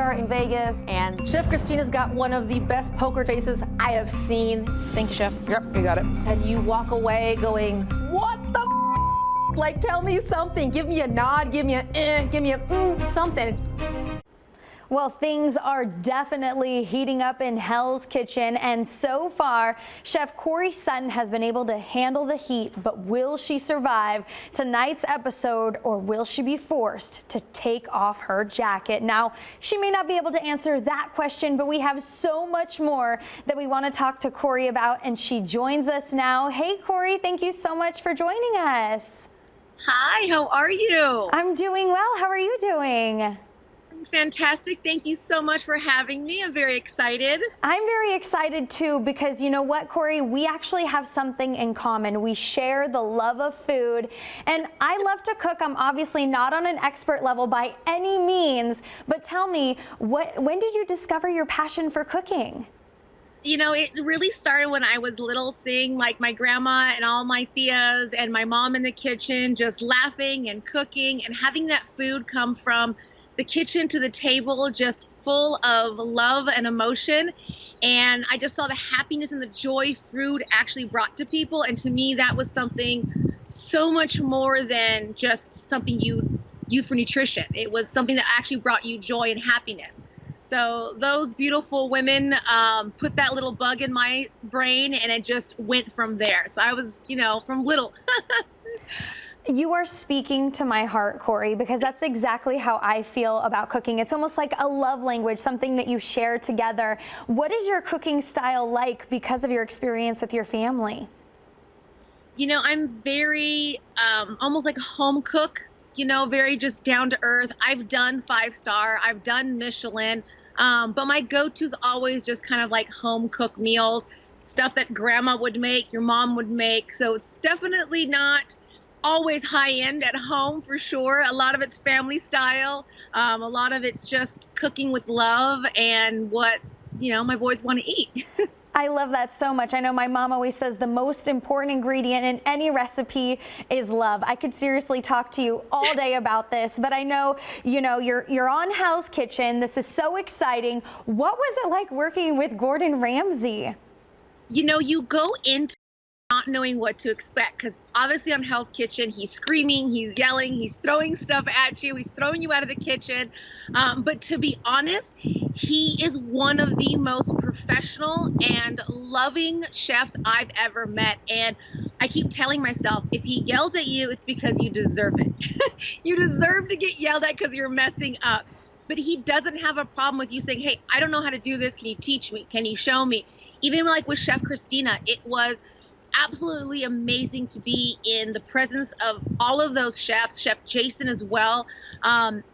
are in Vegas, and Chef Christina's got one of the best poker faces I have seen. Thank you, Chef. Yep, you got it. And you walk away going, what the like, tell me something. Give me a nod, give me a give me a something. Well, things are definitely heating up in Hell's Kitchen, and so far, Chef Kori Sutton has been able to handle the heat, but will she survive tonight's episode, or will she be forced to take off her jacket? Now, she may not be able to answer that question, but we have so much more that we want to talk to Kori about, and she joins us now. Hey, Kori, thank you so much for joining us. Hi, how are you? I'm doing well. How are you doing? Fantastic. Thank you so much for having me. I'm very excited. I'm very excited too, because you know what, Kori, we actually have something in common. We share the love of food, and I love to cook. I'm obviously not on an expert level by any means, but tell me, when did you discover your passion for cooking? You know, it really started when I was little, seeing like my grandma and all my tias and my mom in the kitchen just laughing and cooking and having that food come from the kitchen to the table, just full of love and emotion. And I just saw the happiness and the joy food actually brought to people. And to me, that was something so much more than just something you use for nutrition. It was something that actually brought you joy and happiness. So those beautiful women put that little bug in my brain, and it just went from there. So I was, you know, from little. You are speaking to my heart, Kori, because that's exactly how I feel about cooking. It's almost like a love language, something that you share together. What is your cooking style like because of your experience with your family? You know, I'm very, almost like a home cook, you know, very just down to earth. I've done 5-star, I've done Michelin, but my go-to is always just kind of like home cooked meals, stuff that grandma would make, your mom would make. So it's definitely not always high end at home, for sure. A lot of it's family style. A lot of it's just cooking with love and what, you know, my boys want to eat. I love that so much. I know my mom always says the most important ingredient in any recipe is love. I could seriously talk to you all day about this, but I know, you know, you're on Hell's Kitchen. This is so exciting. What was it like working with Gordon Ramsay? You know, you go into not knowing what to expect, because obviously on Hell's Kitchen, he's screaming, he's yelling, he's throwing stuff at you, he's throwing you out of the kitchen. But to be honest, he is one of the most professional and loving chefs I've ever met. And I keep telling myself, if he yells at you, it's because you deserve it. You deserve to get yelled at because you're messing up. But he doesn't have a problem with you saying, hey, I don't know how to do this. Can you teach me? Can you show me? Even like with Chef Christina, it was absolutely amazing to be in the presence of all of those chefs, Chef Jason as well.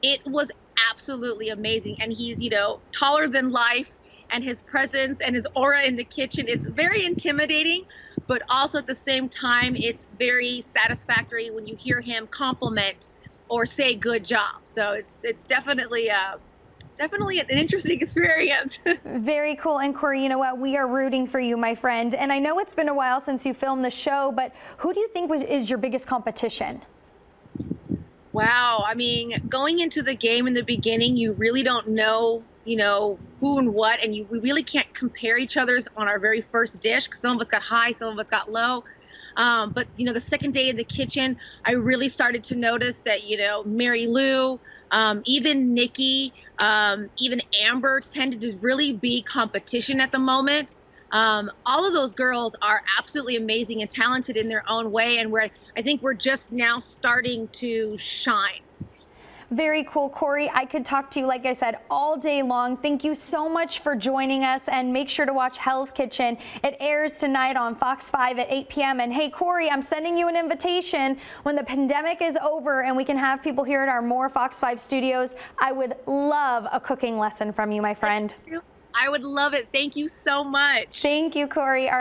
It was absolutely amazing. And he's, you know, taller than life, and his presence and his aura in the kitchen is very intimidating, but also at the same time, it's very satisfactory when you hear him compliment or say good job. So it's definitely an interesting experience. Very cool. And Kori, you know what? We are rooting for you, my friend. And I know it's been a while since you filmed the show, but who do you think is your biggest competition? Wow. I mean, going into the game in the beginning, you really don't know, you know, who and what, and we really can't compare each other's on our very first dish, because some of us got high, some of us got low. But, you know, the second day in the kitchen, I really started to notice that, you know, Mary Lou, even Nikki, even Amber tended to really be competition at the moment. All of those girls are absolutely amazing and talented in their own way, and I think we're just now starting to shine. Very cool, Kori. I could talk to you, like I said, all day long. Thank you so much for joining us, and make sure to watch Hell's Kitchen. It airs tonight on Fox 5 at 8 p.m. And hey, Kori, I'm sending you an invitation when the pandemic is over and we can have people here at our more Fox 5 studios. I would love a cooking lesson from you, my friend. I would love it. Thank you so much. Thank you, Kori.